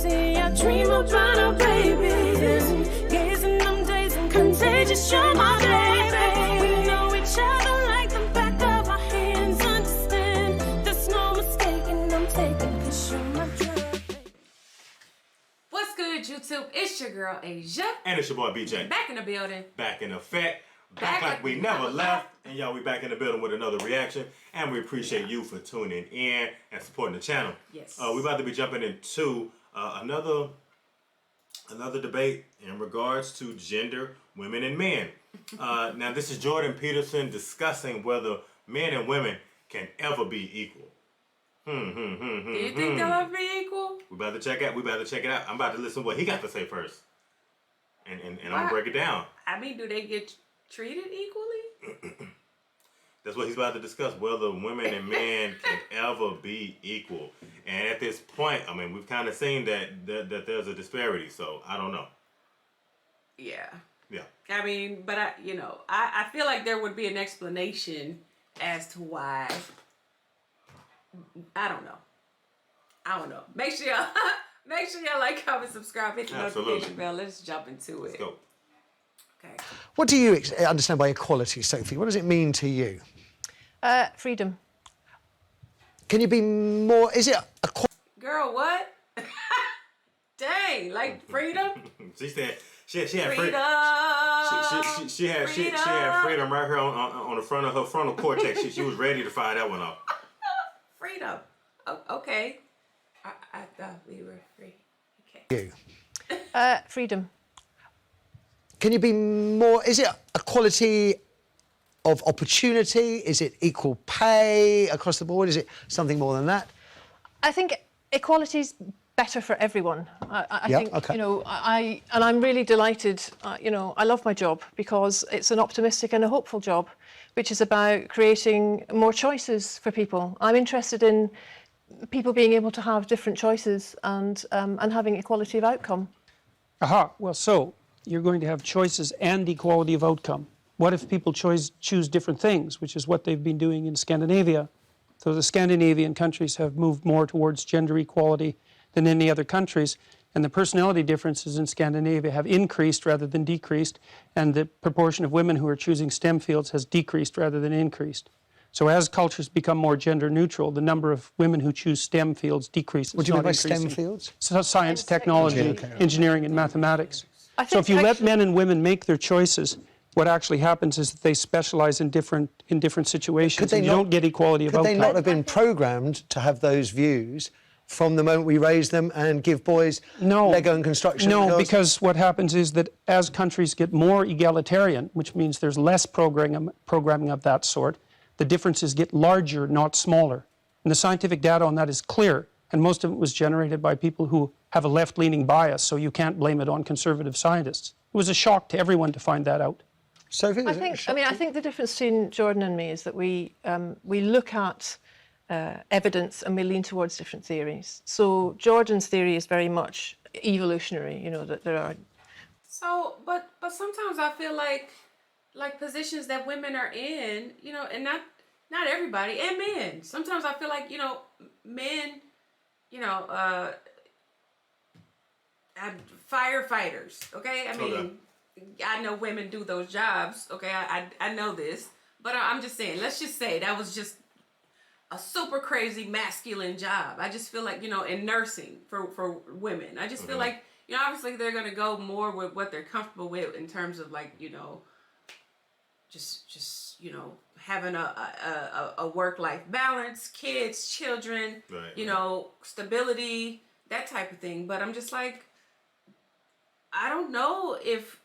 fantasy. I dream about our babies. Gazing them days and contagious. You're my baby. We know each other like the back of our hands. Understand, there's no mistaking. I'm taking 'cause you're my drug. What's good, YouTube? It's your girl Asia. And it's your boy BJ. Back in the building. Back in effect. Back like we never left. And y'all, we back in the building with another reaction. And we appreciate you for tuning in and supporting the channel. Yes. We about to be jumping into another debate in regards to gender, women, and men. Now, this is Jordan Peterson discussing whether men and women can ever be equal. Do you think they'll ever be equal? We about to check it out. I'm about to listen to what he got to say first. And I'm going to break it down. I mean, do they get treated equally? That's what he's about to discuss, whether women and men can ever be equal. And at this point, I mean, we've kind of seen that there's a disparity, so I don't know. Yeah. Yeah. I mean, but I feel like there would be an explanation as to why. I don't know. Make sure y'all like, comment, subscribe, hit the notification bell. Let's jump into it. Let's go. Okay. What do you understand by equality, Sophie? What does it mean to you? Freedom. Can you be more? Is it Girl, what? Dang, like freedom? She said she had Freedom. she had freedom right here on the front of her frontal cortex. She was ready to fire that one off. Freedom. Oh, okay. I thought we were free. Okay. you? Freedom. Can you be more? Is it equality of opportunity? Is it equal pay across the board? Is it something more than that? I think equality's better for everyone. I think, okay. and I'm really delighted, I love my job because it's an optimistic and a hopeful job, which is about creating more choices for people. I'm interested in people being able to have different choices and having equality of outcome. Aha, well, so you're going to have choices and equality of outcome. What if people choose different things, which is what they've been doing in Scandinavia? So the Scandinavian countries have moved more towards gender equality than any other countries, and the personality differences in Scandinavia have increased rather than decreased, and the proportion of women who are choosing STEM fields has decreased rather than increased. So as cultures become more gender neutral, the number of women who choose STEM fields decreases. What do you mean by increasing. STEM fields? So science, technology, engineering, and mathematics. So if you actually, let men and women make their choices, what actually happens is that they specialize in different situations, and you don't get equality of outcome. Could they not have been programmed to have those views from the moment we raise them and give boys Lego and construction? No, because what happens is that as countries get more egalitarian, which means there's less programming of that sort, the differences get larger, not smaller. And the scientific data on that is clear, and most of it was generated by people who have a left-leaning bias, so you can't blame it on conservative scientists. It was a shock to everyone to find that out. Sophie, I think the difference between Jordan and me is that we look at evidence and we lean towards different theories. So Jordan's theory is very much evolutionary, that there are. So, but sometimes I feel like positions that women are in, and not everybody, and men. Sometimes I feel like, men, firefighters, okay? I mean, I know women do those jobs, okay? I know this, but I'm just saying, let's just say that was just a super crazy masculine job. I just feel like, in nursing for women, I just feel like, obviously they're going to go more with what they're comfortable with in terms of like, just having a work-life balance, kids, children, stability, that type of thing. But I'm just like, I don't know if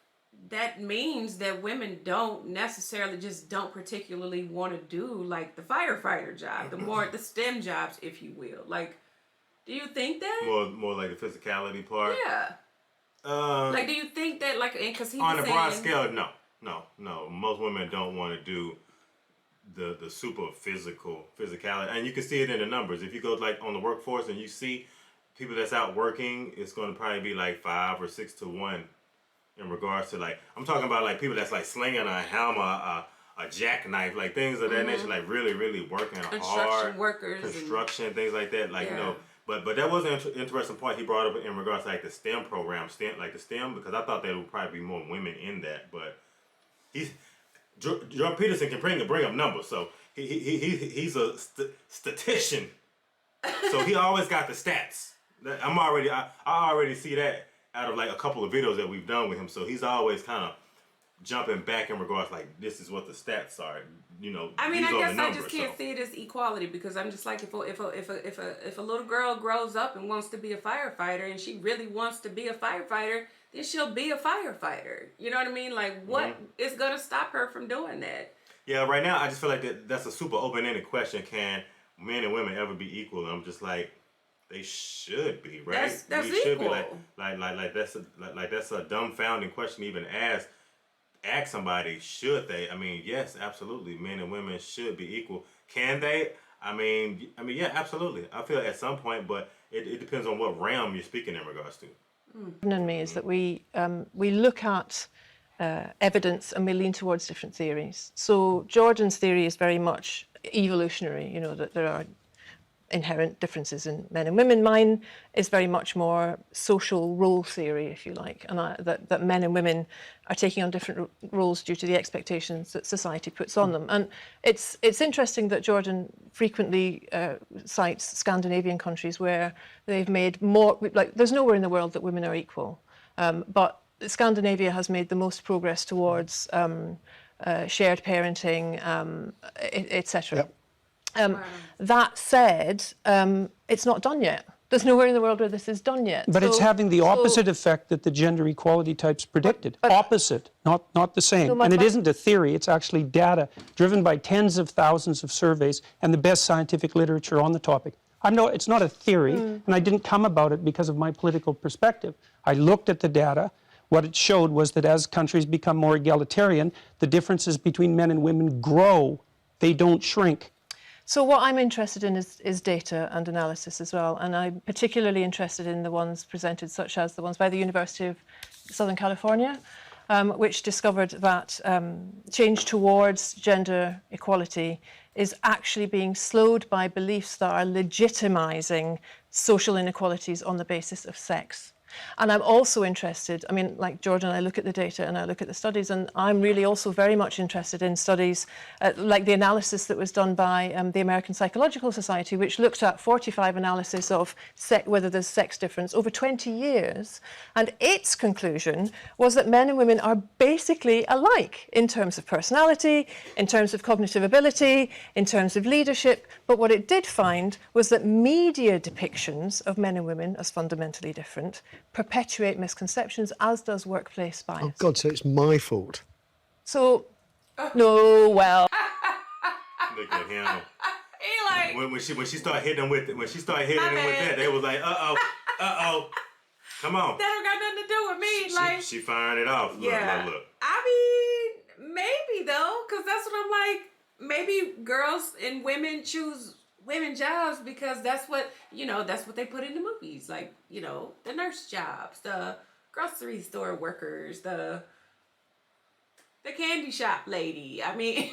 that means that women don't particularly want to do like the firefighter job, the STEM jobs, if you will. Like, do you think that? More like the physicality part. Yeah. Like, do you think that, like, because he on was a broad scale, no. Most women don't want to do the super physicality, and you can see it in the numbers. If you go like on the workforce and you see people that's out working, it's going to probably be like 5 or 6 to 1 in regards to, like, I'm talking about like people that's like slinging a hammer, a jackknife, like things of that nature, like really, really working hard. Construction workers. Construction, things like that. Like, But that was an interesting point he brought up in regards to like the STEM program, STEM, because I thought there would probably be more women in that. But Jordan Peterson can bring up numbers, so he's a statistician, so he always got the stats. I already see that out of like a couple of videos that we've done with him. So he's always kind of jumping back in regards like this is what the stats are. You know, I mean, these I are guess the numbers, I just can't see it as equality because I'm just like if a little girl grows up and wants to be a firefighter and she really wants to be a firefighter, then she'll be a firefighter. You know what I mean? Like what is gonna stop her from doing that? Yeah, right now I just feel like that's a super open-ended question. Can men and women ever be equal? And I'm just like, they should be, right? That's we should equal. be that's a dumbfounding question to even ask somebody, should they? I mean, yes, absolutely. Men and women should be equal. Can they? I mean, yeah, absolutely. I feel at some point, but it depends on what realm you're speaking in regards to. In me is that we look at evidence and we lean towards different theories. So Jordan's theory is very much evolutionary, you know, that there are inherent differences in men and women. Mine is very much more social role theory, if you like, and that men and women are taking on different roles due to the expectations that society puts on them. And it's interesting that Jordan frequently cites Scandinavian countries where they've made more, like there's nowhere in the world that women are equal, but Scandinavia has made the most progress towards shared parenting, etc. Yep. That said, it's not done yet. There's nowhere in the world where this is done yet. But it's having the opposite effect that the gender equality types predicted. Opposite, not the same. And it isn't a theory, it's actually data driven by tens of thousands of surveys and the best scientific literature on the topic. It's not a theory, and I didn't come about it because of my political perspective. I looked at the data. What it showed was that as countries become more egalitarian, the differences between men and women grow. They don't shrink. So what I'm interested in is data and analysis as well, and I'm particularly interested in the ones presented, such as the ones by the University of Southern California, which discovered that change towards gender equality is actually being slowed by beliefs that are legitimizing social inequalities on the basis of sex. And I'm also interested, I mean, like Jordan, I look at the data and I look at the studies, and I'm really also very much interested in studies like the analysis that was done by the American Psychological Society, which looked at 45 analysis of whether there's sex difference over 20 years. And its conclusion was that men and women are basically alike in terms of personality, in terms of cognitive ability, in terms of leadership. But what it did find was that media depictions of men and women as fundamentally different perpetuate misconceptions, as does workplace bias. Oh God, so it's my fault. So, no, well. Look at him. He like When she started hitting him with that, they was like, come on. that don't got nothing to do with me. She firing it off. Yeah. Look. I mean, maybe though, because that's what I'm like. Maybe girls and women choose women jobs because that's what they put in the movies, like, you know, the nurse jobs, the grocery store workers, the candy shop lady. I mean,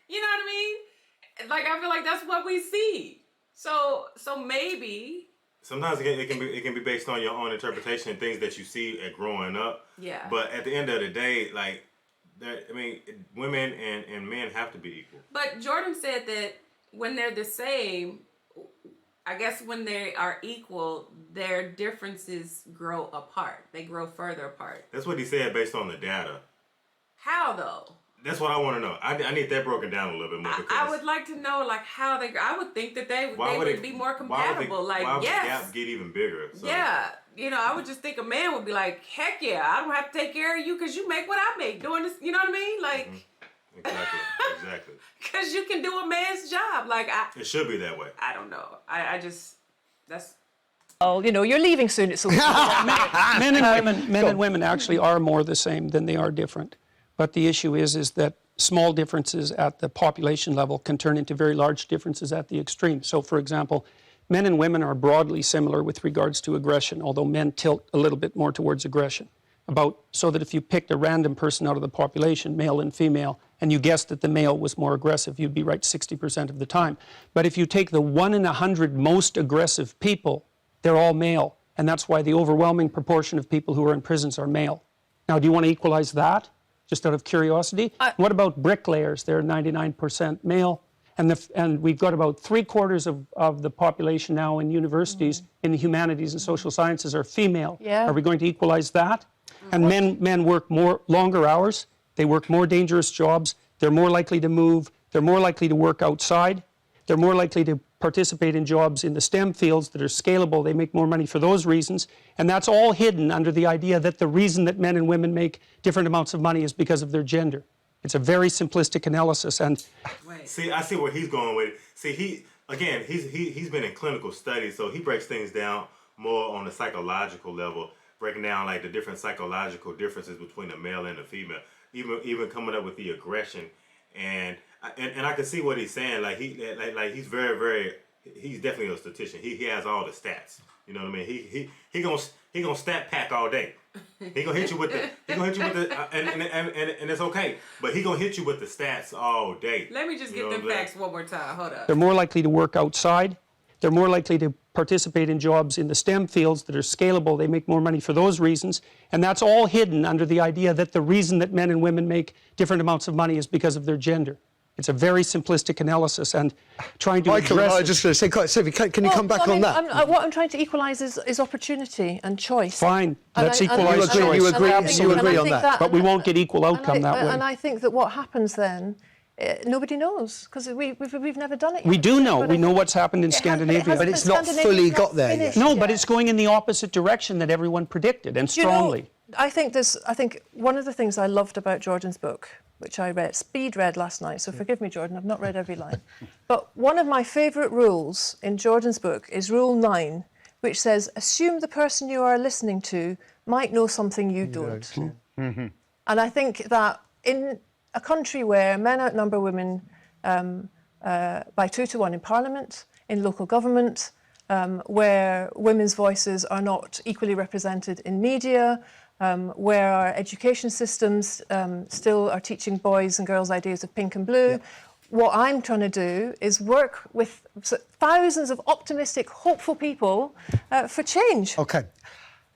you know what I mean? Like, I feel like that's what we see. So maybe. Sometimes it can be based on your own interpretation and things that you see at growing up. Yeah. But at the end of the day, like, women and men have to be equal. But Jordan said that when they're the same, I guess when they are equal, their differences grow apart. They grow further apart. That's what he said based on the data. How though? That's what I want to know. I need that broken down a little bit more. I would like to know, like, how they. I would think that they would be more compatible. Why would the gap get even bigger? So. Yeah, you know, I would just think a man would be like, heck yeah, I don't have to take care of you because you make what I make doing this. You know what I mean? Like. Mm-hmm. Exactly. Because you can do a man's job. Like, it should be that way. I don't know. I just, that's. Oh, you know, you're leaving soon. It's so men and women actually are more the same than they are different. But the issue is that small differences at the population level can turn into very large differences at the extreme. So, for example, men and women are broadly similar with regards to aggression, although men tilt a little bit more towards aggression. So that if you picked a random person out of the population, male and female, and you guessed that the male was more aggressive, you'd be right 60% of the time. But if you take the 1 in 100 most aggressive people they're all male. And that's why the overwhelming proportion of people who are in prisons are male. Now, do you want to equalize that, just out of curiosity? What about bricklayers? They're 99% male. And we've got about 3/4 of the population now in universities in the humanities and social sciences are female. Yeah. Are we going to equalize that? And men work longer hours. They work more dangerous jobs. They're more likely to move. They're more likely to work outside. They're more likely to participate in jobs in the STEM fields that are scalable. They make more money for those reasons. And that's all hidden under the idea that the reason that men and women make different amounts of money is because of their gender. It's a very simplistic analysis. And see, I see where he's going with it. See, he's been in clinical studies, so he breaks things down more on the psychological level, breaking down like the different psychological differences between a male and a female, even coming up with the aggression. And I can see what he's saying. Like he's he's definitely a statistician. He has all the stats. You know what I mean? He gonna stat pack all day. He gonna hit you with the and it's okay. But he gonna hit you with the stats all day. Let me just get them facts one more time. Hold up. they're more likely to work outside. They're more likely to participate in jobs in the STEM fields that are scalable. They make more money for those reasons. And that's all hidden under the idea that the reason that men and women make different amounts of money is because of their gender. It's a very simplistic analysis, and trying to Michael, address I was just going to say, Sophie, can you come back on that? What I'm trying to equalise is opportunity and choice. Fine, let's equalise choice. You agree on that. But we won't get equal outcome that way. And I think that what happens then, nobody knows, because we've never done it yet. We do know. We know what's happened in Scandinavia. But it's not fully got there yet. No, but it's going in the opposite direction that everyone predicted, and strongly. I think one of the things I loved about Jordan's book, which I speed read last night, so forgive me, Jordan, I've not read every line. But one of my favourite rules in Jordan's book is Rule 9, which says, assume the person you are listening to might know something you don't. And I think that in a country where men outnumber women by 2 to 1 in Parliament, in local government, where women's voices are not equally represented in media, where our education systems still are teaching boys and girls ideas of pink and blue. Yep. What I'm trying to do is work with thousands of optimistic, hopeful people for change. Okay.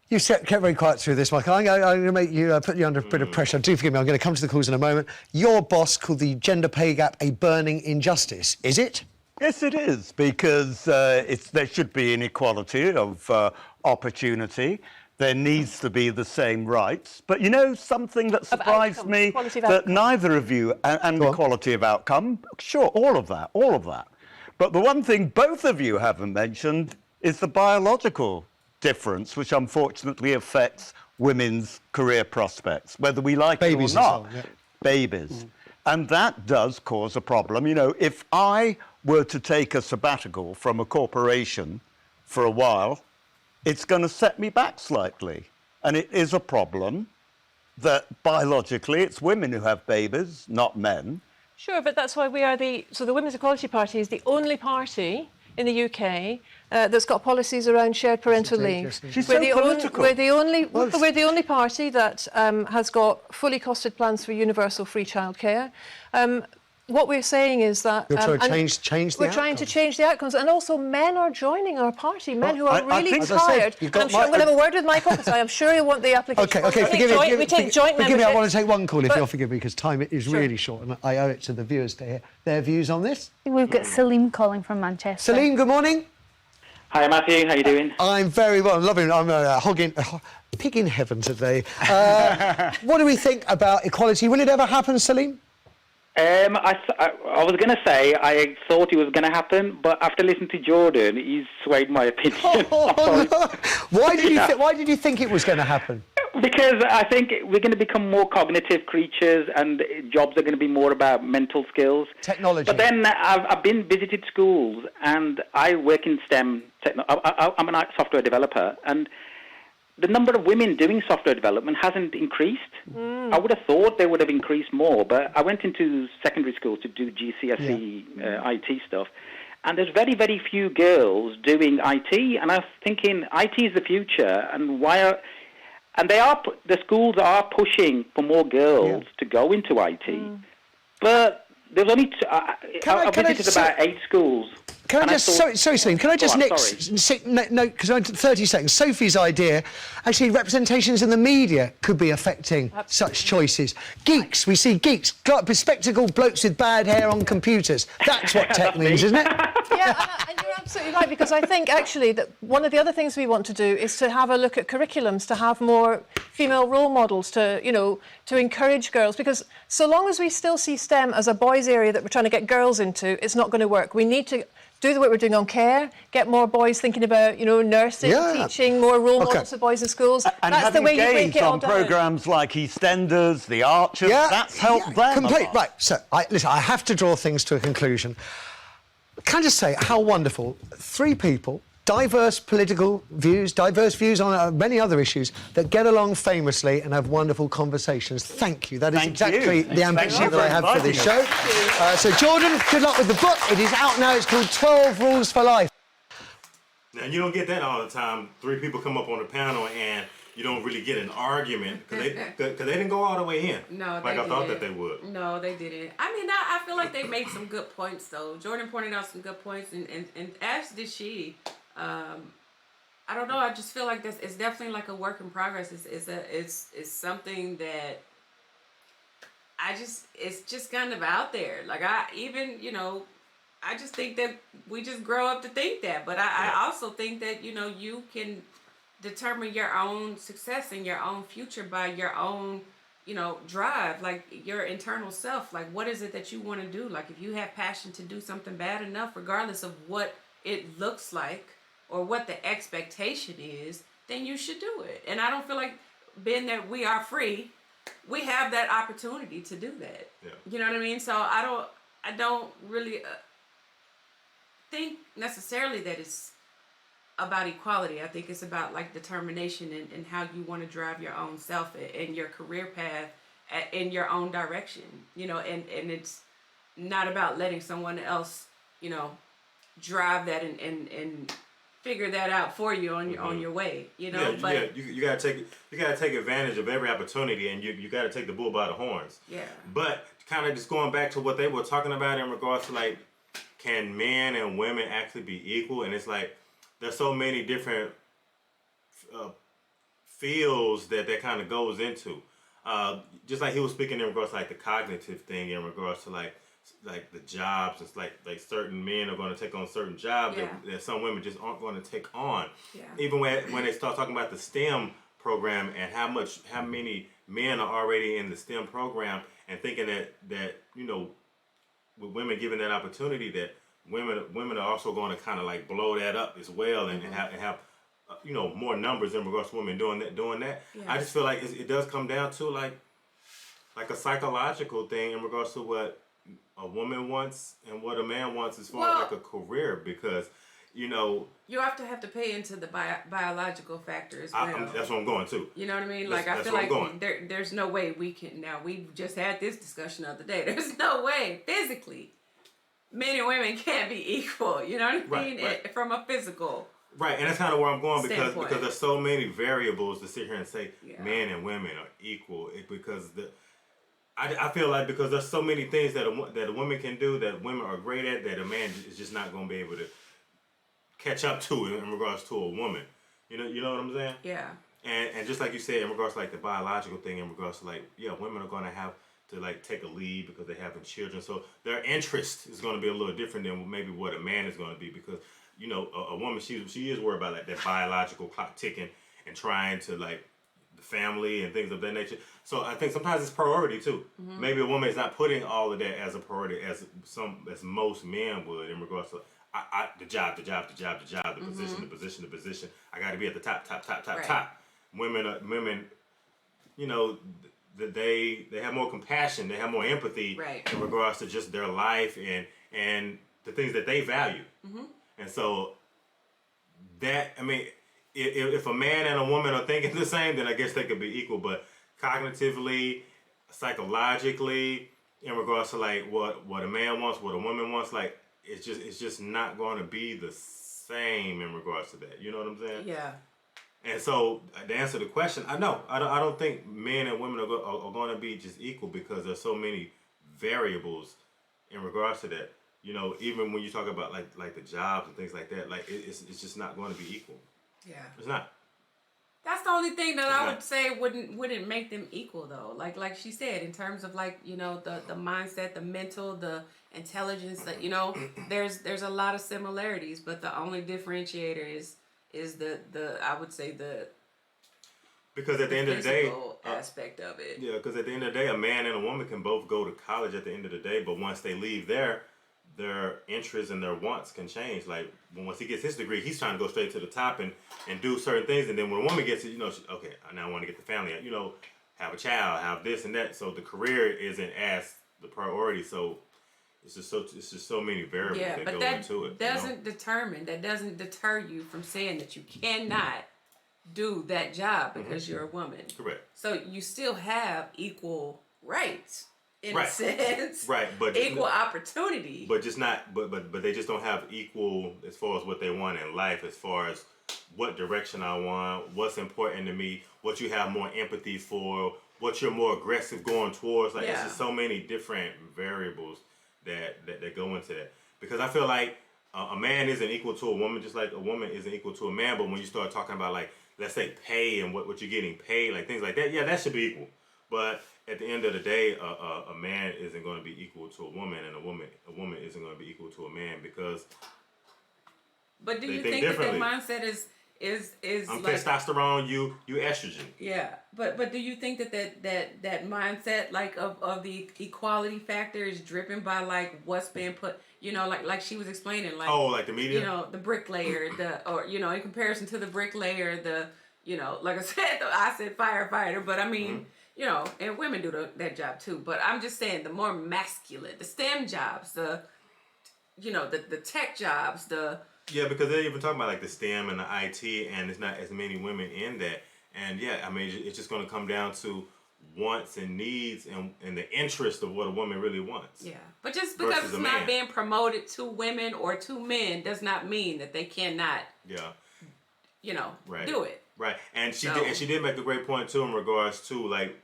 You kept very quiet through this, Michael. I'm going to make you put you under a bit of pressure. Do forgive me. I'm going to come to the calls in a moment. Your boss called the gender pay gap a burning injustice. Is it? Yes, it is, because there should be inequality of opportunity. There needs to be the same rights. But you know, something that surprised me, that neither of you, and equality of outcome, sure, all of that. But the one thing both of you haven't mentioned is the biological difference, which unfortunately affects women's career prospects, whether we like it or not. Babies. And that does cause a problem. You know, if I were to take a sabbatical from a corporation for a while, it's going to set me back slightly. And it is a problem that biologically it's women who have babies, not men. Sure, but that's why the Women's Equality Party is the only party in the UK that's got policies around shared parental leave. She's so political. We're the only party that has got fully costed plans for universal free childcare. What we're saying is that you're trying to change the we're trying to change the outcomes, and also men are joining our party. Men who are really tired. I'm going to have a word with Michael because I am sure he'll want the application. Okay. We take joint membership. Forgive me. I want to take one call if you'll forgive me, because time is really short, and I owe it to the viewers to hear their views on this. We've got Salim calling from Manchester. Salim, good morning. Hi, Matthew. How you doing? I'm very well. I'm loving it. I'm a pig in heaven today. What do we think about equality? Will it ever happen, Salim? I was going to say I thought it was going to happen, but after listening to Jordan, he's swayed my opinion. No. Why did you think it was going to happen? Because I think we're going to become more cognitive creatures, and jobs are going to be more about mental skills. Technology. But then I've been visited schools, and I work in STEM. I'm a software developer, and the number of women doing software development hasn't increased. I would have thought they would have increased more, but I went into secondary school to do GCSE IT stuff, and there's very, very few girls doing IT, and I was thinking IT is the future, and the schools are pushing for more girls to go into IT, but there's only I visited about 8 schools. can I just, sorry, Celine, can I just Go on, no, because 30 seconds. Sophie's idea, actually, representations in the media could be affecting such choices. Geeks, we see geeks, bespectacled blokes with bad hair on computers. That's what tech means, isn't it? Yeah, and you're absolutely right, because I think actually that one of the other things we want to do is to have a look at curriculums, to have more female role models, to, you know, to encourage girls, because so long as we still see STEM as a boys' area that we're trying to get girls into, it's not going to work. We need to do what we're doing on care, get more boys thinking about, you know, nursing, teaching, more role models for boys in schools. And that's the way you break it all down. programmes like EastEnders, The Archers, that's helped them a lot. Right, so, listen, I have to draw things to a conclusion. Can I just say how wonderful 3 people, diverse political views, diverse views on many other issues, that get along famously and have wonderful conversations. Thank you. That is exactly the ambition that I have for this show. So, Jordan, good luck with the book. It is out now. It's called 12 Rules for Life. Now, you don't get that all the time. 3 people come up on the panel and you don't really get an argument because they didn't go all the way in. No, like I thought that they would. No, they didn't. I mean, I feel like they made some good points, though. Jordan pointed out some good points, and as did she. I don't know. I just feel like it's definitely like a work in progress. It's something that it's just kind of out there. Like I just think that we just grow up to think that. But I also think that, you know, you can determine your own success and your own future by your own, you know, drive, like your internal self. Like, what is it that you want to do? Like, if you have passion to do something bad enough, regardless of what it looks like or what the expectation is, then you should do it. And I don't feel like, being that we are free, we have that opportunity to do that. Yeah. You know what I mean? So I don't really think necessarily that it's about equality. I think it's about like determination and how you want to drive your own self and your career path in your own direction, you know, and it's not about letting someone else, you know, drive that and figure that out for you on your way, you know. Yeah, but you gotta take advantage of every opportunity, and you gotta take the bull by the horns. Yeah. But kind of just going back to what they were talking about in regards to like, can men and women actually be equal? And it's like, there's so many different fields that kind of goes into. Just like he was speaking in regards to like the cognitive thing, in regards to like the jobs. It's like certain men are going to take on certain jobs that some women just aren't going to take on. Yeah. Even when they start talking about the STEM program and how many men are already in the STEM program, and thinking that you know, with women given that opportunity, that women are also going to kind of like blow that up as well, and have you know, more numbers in regards to women doing that. Yeah. I just feel like it does come down to like a psychological thing in regards to what a woman wants and what a man wants as far as like a career, because you know, you have to pay into the biological factor as well. That's what I'm going to. You know what I mean? Like, I feel like there's no way we can. Now, we just had this discussion the other day. There's no way physically men and women can't be equal. You know what I mean? Right. From a physical. Right, and that's kind of where I'm going, because there's so many variables to sit here and say men and women are equal. Because I feel like because there's so many things that a woman can do that women are great at, that a man is just not going to be able to catch up to in regards to a woman. You know what I'm saying? Yeah. And just like you said, in regards to like the biological thing, in regards to like, women are going to have to like take a lead because they're having children. So their interest is going to be a little different than maybe what a man is going to be, because, you know, a woman, she is worried about like that biological clock ticking and trying to like the family and things of that nature. So I think sometimes it's priority too. Mm-hmm. Maybe a woman is not putting all of that as a priority as most men would, in regards to the job, the mm-hmm. position. I got to be at the top. Right. Women, you know, they have more compassion, they have more empathy in regards to just their life and the things that they value. Mm-hmm. And so that, I mean, if a man and a woman are thinking the same, then I guess they could be equal. But cognitively, psychologically, in regards to like what a man wants, what a woman wants, like it's just not going to be the same in regards to that. You know what I'm saying? Yeah. And so to answer the question, I don't think men and women are going to be just equal, because there's so many variables in regards to that. you know, even when you talk about like the jobs and things like that, like it's just not going to be equal. Yeah. It's not. That's the only thing that I would say wouldn't make them equal though. Like she said, in terms of like, you know, the mindset, the mental, the intelligence, that, you know, there's a lot of similarities, but the only differentiator is the I would say the because at the end of the day, aspect of it. Yeah, because at the end of the day, a man and a woman can both go to college at the end of the day, but once they leave there, their interests and their wants can change. Like once he gets his degree, he's trying to go straight to the top and do certain things. And then when a woman gets it, you know, okay, now I want to get the family, you know, have a child, have this and that. So the career isn't as the priority. So it's just so many variables that go into it. That doesn't deter you from saying that you cannot do that job because you're a woman. Correct. So you still have equal rights. In right. a sense, right? But equal opportunity. But just not. But they just don't have equal as far as what they want in life, as far as what direction I want, what's important to me, what you have more empathy for, what you're more aggressive going towards. Like it's just so many different variables that go into that. Because I feel like a man isn't equal to a woman, just like a woman isn't equal to a man. But when you start talking about like, let's say pay and what you're getting paid, like things like that, yeah, that should be equal. But at the end of the day, a man isn't going to be equal to a woman, and a woman isn't going to be equal to a man because. But do you think that mindset is I'm like testosterone, you estrogen? Yeah, but do you think that mindset like of the equality factor is driven by like what's being put, you know, like she was explaining, like like the media, you know, the bricklayer, or you know, in comparison to the bricklayer, the, you know, like I said firefighter, but I mean. You know, and women do that job too. But I'm just saying, the more masculine, the STEM jobs, the tech jobs, yeah, because they're even talking about like the STEM and the IT, and there's not as many women in that. And yeah, I mean, it's just going to come down to wants and needs and the interest of what a woman really wants. Yeah, but just because it's not being promoted to women or to men does not mean that they cannot. Yeah. You know, do it. Right, and she did make a great point too in regards to like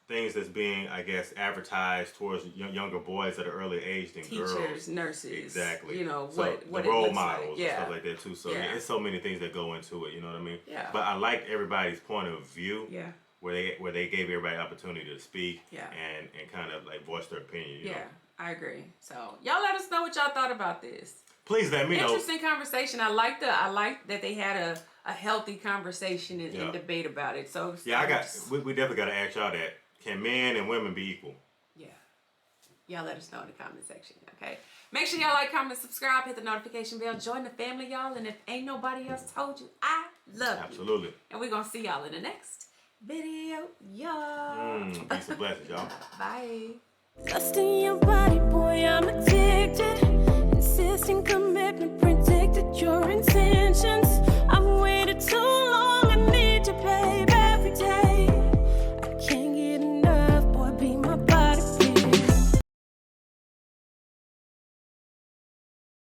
things that's being, I guess, advertised towards younger boys at an early age than girls. Teachers, nurses, exactly. You know, so what the role it models like. and stuff like that too. So yeah, it's so many things that go into it. You know what I mean? Yeah. But I liked everybody's point of view. Yeah. Where they gave everybody opportunity to speak. Yeah. And kind of like voice their opinion. You know? I agree. So y'all let us know what y'all thought about this. Please let me know. Interesting conversation. I like that they had a healthy conversation and debate about it. So yeah, we definitely got to ask y'all that. Can men and women be equal? Yeah. Y'all let us know in the comment section, okay? Make sure y'all like, comment, subscribe, hit the notification bell, join the family, y'all. And if ain't nobody else told you, I love you. Absolutely. And we're going to see y'all in the next video, y'all. Peace and blessings, y'all. Bye. Lust in your body, boy, I'm addicted. Insisting commitment, predicted you're insane.